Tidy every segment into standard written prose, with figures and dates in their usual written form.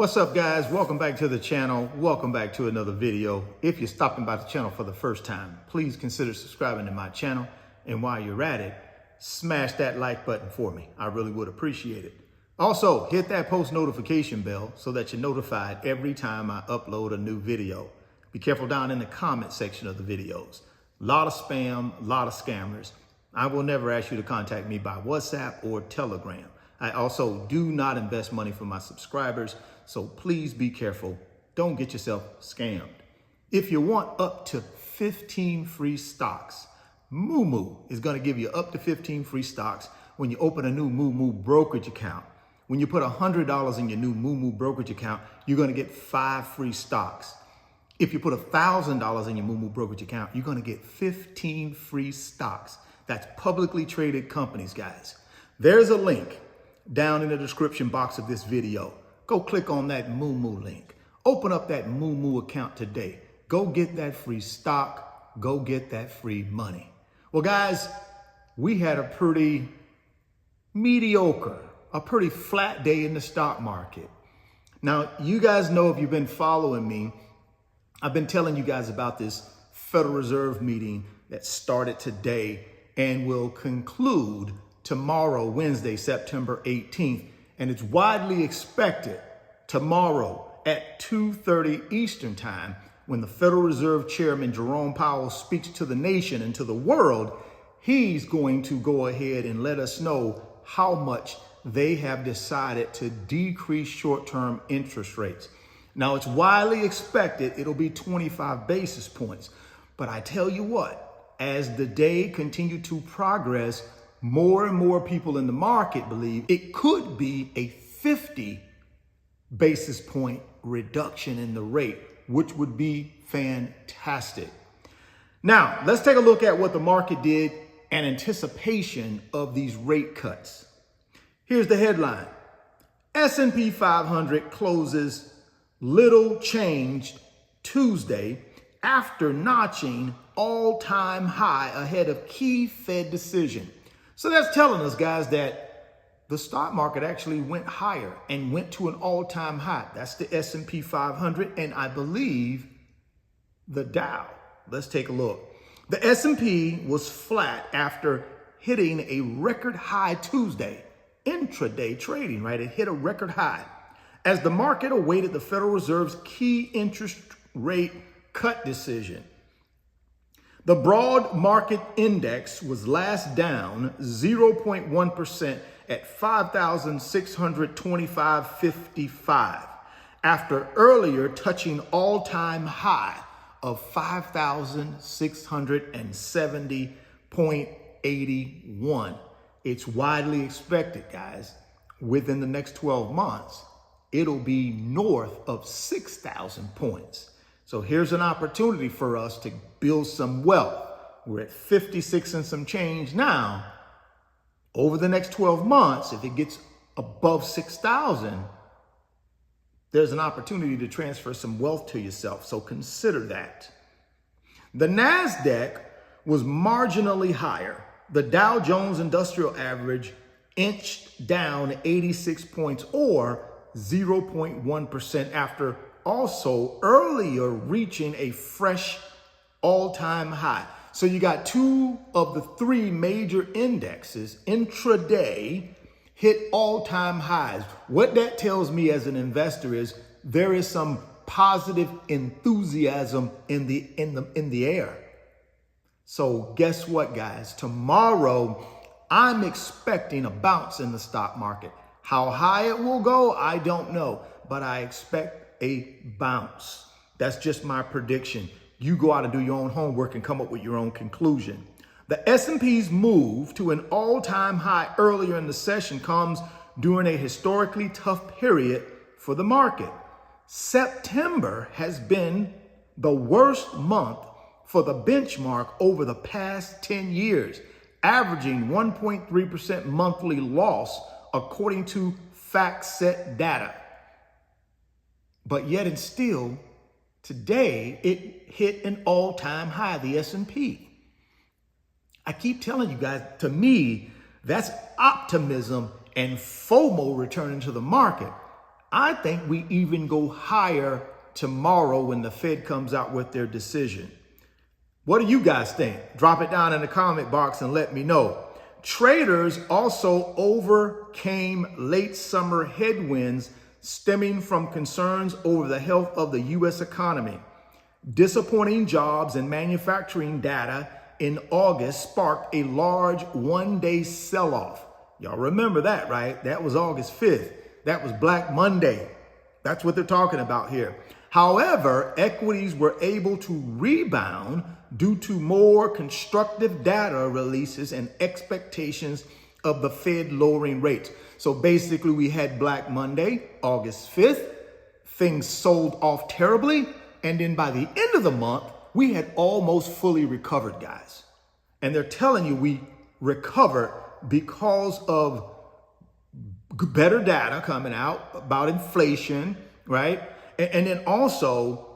What's up, guys? Welcome back to the channel. Welcome back to another video. If you're stopping by the channel for the first time, please consider subscribing to my channel. And while you're at it, smash that like button for me. I really would appreciate it. Also, hit that post notification bell so that you're notified every time I upload a new video. Be careful down in the comment section of the videos. A lot of spam, a lot of scammers. I will never ask you to contact me by WhatsApp or Telegram. I also do not invest money for my subscribers, so please be careful. Don't get yourself scammed. If you want up to 15 free stocks, Moo is going to give you up to 15 free stocks when you open a new Moo brokerage account. When you put $100 in your new Moo brokerage account, you're going to get 5 free stocks. If you put $1,000 in your Moo brokerage account, you're going to get 15 free stocks. That's publicly traded companies, guys. There's a link down in the description box of this video. Go click on that Moo link. Open up that Moo account today. Go get that free stock. Go get that free money. Well, guys, we had a pretty mediocre, a pretty flat day in the stock market. Now, you guys know, if you've been following me, I've been telling you guys about this Federal Reserve meeting that started today and will conclude tomorrow, Wednesday, September 18th. And it's widely expected tomorrow at 2:30 Eastern Time, when the Federal Reserve Chairman Jerome Powell speaks to the nation and to the world, he's going to go ahead and let us know how much they have decided to decrease short-term interest rates. Now, it's widely expected it'll be 25 basis points. But I tell you what, as the day continued to progress, more and more people in the market believe it could be a 50 basis point reduction in the rate, which would be fantastic. Now, let's take a look at what the market did in anticipation of these rate cuts. Here's the headline. S&P 500 closes little changed Tuesday after notching all-time high ahead of key Fed decision. So that's telling us, guys, that the stock market actually went higher and went to an all-time high. That's the S&P 500, and I believe the Dow. Let's take a look. The S&P was flat after hitting a record high Tuesday. Intraday trading, right? It hit a record high as the market awaited the Federal Reserve's key interest rate cut decision. The broad market index was last down 0.1% at 5,625.55 after earlier touching all-time high of 5,670.81. It's widely expected, guys, within the next 12 months, it'll be north of 6,000 points. So here's an opportunity for us to build some wealth. We're at 56 and some change now. Over the next 12 months, if it gets above 6,000, there's an opportunity to transfer some wealth to yourself. So consider that. The NASDAQ was marginally higher. The Dow Jones Industrial Average inched down 86 points or 0.1% after also earlier reaching a fresh all-time high. So you got 2 of the 3 major indexes intraday hit all-time highs. What that tells me as an investor is there is some positive enthusiasm in the air. So guess what, guys? Tomorrow, I'm expecting a bounce in the stock market. How high it will go, I don't know, but I expect a bounce. That's just my prediction. You go out and do your own homework and come up with your own conclusion. The S&P's move to an all-time high earlier in the session comes during a historically tough period for the market. September has been the worst month for the benchmark over the past 10 years, averaging 1.3% monthly loss according to FactSet data. But yet and still, today, it hit an all-time high, the S&P. I keep telling you guys, to me, that's optimism and FOMO returning to the market. I think we even go higher tomorrow when the Fed comes out with their decision. What do you guys think? Drop it down in the comment box and let me know. Traders also overcame late summer headwinds stemming from concerns over the health of the U.S. economy. Disappointing jobs and manufacturing data in August sparked a large one-day sell-off. Y'all remember that, right? That was August 5th. That was Black Monday. That's what they're talking about here. However, equities were able to rebound due to more constructive data releases and expectations of the Fed lowering rates. So basically we had Black Monday, August 5th. Things sold off terribly. And then by the end of the month, we had almost fully recovered, guys. And they're telling you we recovered because of better data coming out about inflation, right? And then also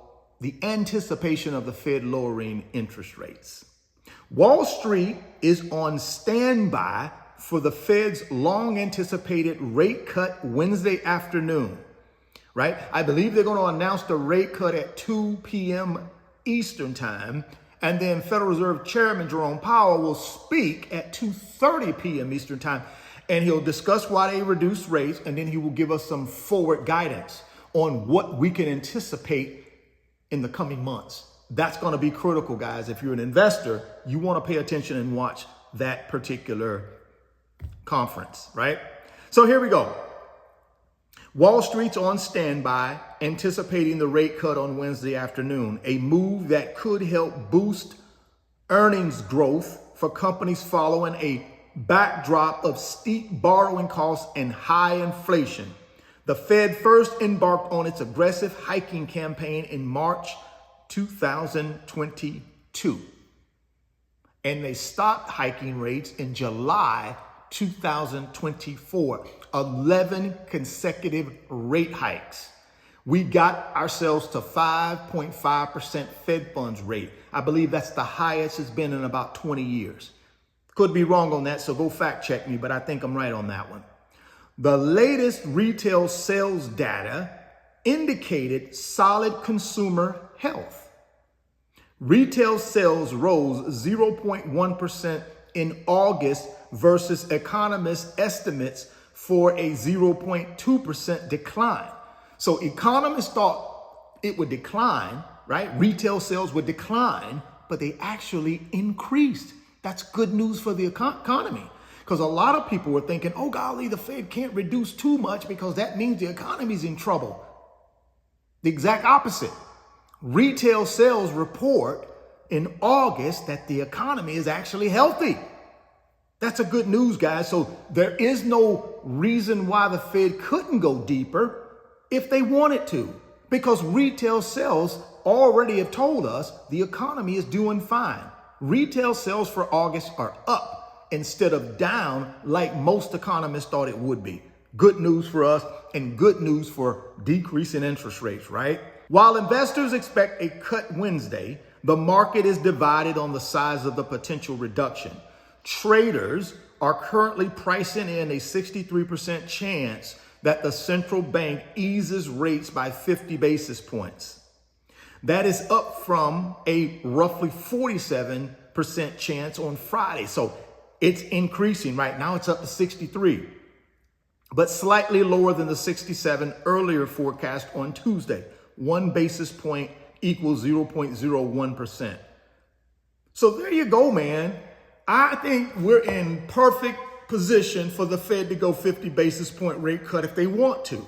the anticipation of the Fed lowering interest rates. Wall Street is on standby for the Fed's long anticipated rate cut Wednesday afternoon, right? I believe they're going to announce the rate cut at 2 p.m. Eastern time. And then Federal Reserve Chairman Jerome Powell will speak at 2:30 p.m. Eastern time. And he'll discuss why they reduced rates. And then he will give us some forward guidance on what we can anticipate in the coming months. That's going to be critical, guys. If you're an investor, you want to pay attention and watch that particular conference, right? So here we go. Wall Street's on standby, anticipating the rate cut on Wednesday afternoon, a move that could help boost earnings growth for companies following a backdrop of steep borrowing costs and high inflation. The Fed first embarked on its aggressive hiking campaign in March 2022, and they stopped hiking rates in July 2024, 11 consecutive rate hikes. We got ourselves to 5.5% Fed funds rate. I believe that's the highest it's been in about 20 years. Could be wrong on that, so go fact check me, but I think I'm right on that one. The latest retail sales data indicated solid consumer health. Retail sales rose 0.1% in August versus economists' estimates for a 0.2% decline. So economists thought it would decline, right? Retail sales would decline, but they actually increased. That's good news for the economy. Because a lot of people were thinking, oh, golly, the Fed can't reduce too much because that means the economy's in trouble. The exact opposite. Retail sales report in August that the economy is actually healthy. That's a good news, guys. So there is no reason why the Fed couldn't go deeper if they wanted to, because retail sales already have told us the economy is doing fine. Retail sales for August are up instead of down like most economists thought it would be. Good news for us and good news for decreasing interest rates, right? While investors expect a cut Wednesday, the market is divided on the size of the potential reduction. Traders are currently pricing in a 63% chance that the central bank eases rates by 50 basis points. That is up from a roughly 47% chance on Friday. So it's increasing. Right now it's up to 63, but slightly lower than the 67 earlier forecast on Tuesday. 1 basis point equals 0.01%. So there you go, man. I think we're in perfect position for the Fed to go 50 basis point rate cut if they want to.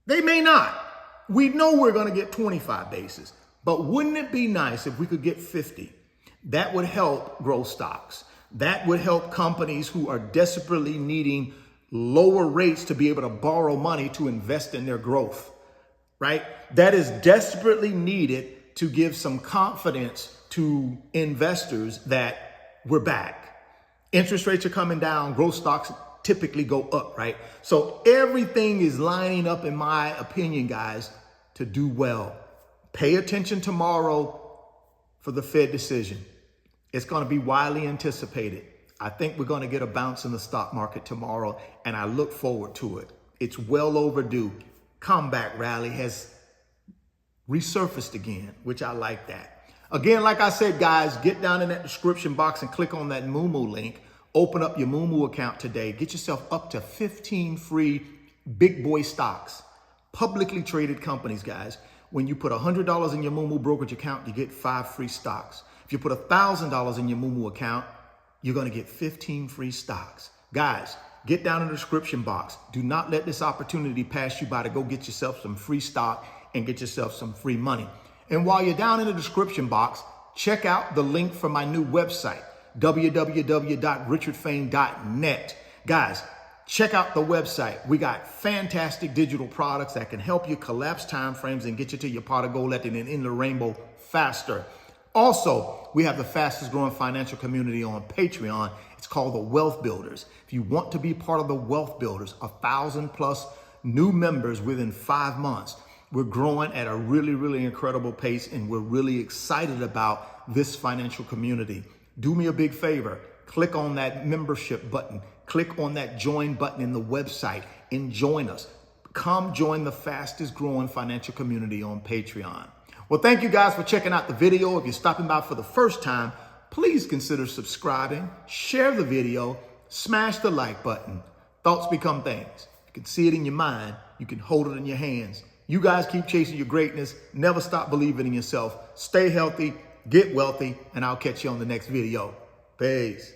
They may not. We know we're going to get 25 basis, but wouldn't it be nice if we could get 50? That would help grow stocks. That would help companies who are desperately needing lower rates to be able to borrow money to invest in their growth, right? That is desperately needed to give some confidence to investors that we're back. Interest rates are coming down. Growth stocks typically go up, right? So everything is lining up, in my opinion, guys, to do well. Pay attention tomorrow for the Fed decision. It's going to be widely anticipated. I think we're going to get a bounce in the stock market tomorrow, and I look forward to it. It's well overdue. comeback rally has resurfaced again, which I like that. Again, like I said, guys, get down in that description box and click on that Moomoo link. Open up your Moomoo account today. Get yourself up to 15 free big boy stocks, publicly traded companies, guys. When you put $100 in your Moomoo brokerage account, you get 5 free stocks. If you put $1,000 in your Moomoo account, you're going to get 15 free stocks. Guys, get down in the description box. Do not let this opportunity pass you by to go get yourself some free stock and get yourself some free money. And while you're down in the description box, check out the link for my new website, www.richardfain.net. Guys, check out the website. We got fantastic digital products that can help you collapse time frames and get you to your pot of gold at the end of the rainbow faster. Also, we have the fastest growing financial community on Patreon. It's called the Wealth Builders. If you want to be part of the Wealth Builders, 1,000+ new members within 5 months. We're growing at a really, really incredible pace, and we're really excited about this financial community. Do me a big favor. Click on that membership button. Click on that join button in the website and join us. Come join the fastest growing financial community on Patreon. Well, thank you guys for checking out the video. If you're stopping by for the first time, please consider subscribing, share the video, smash the like button. Thoughts become things. You can see it in your mind. You can hold it in your hands. You guys keep chasing your greatness. Never stop believing in yourself. Stay healthy, get wealthy, and I'll catch you on the next video. Peace.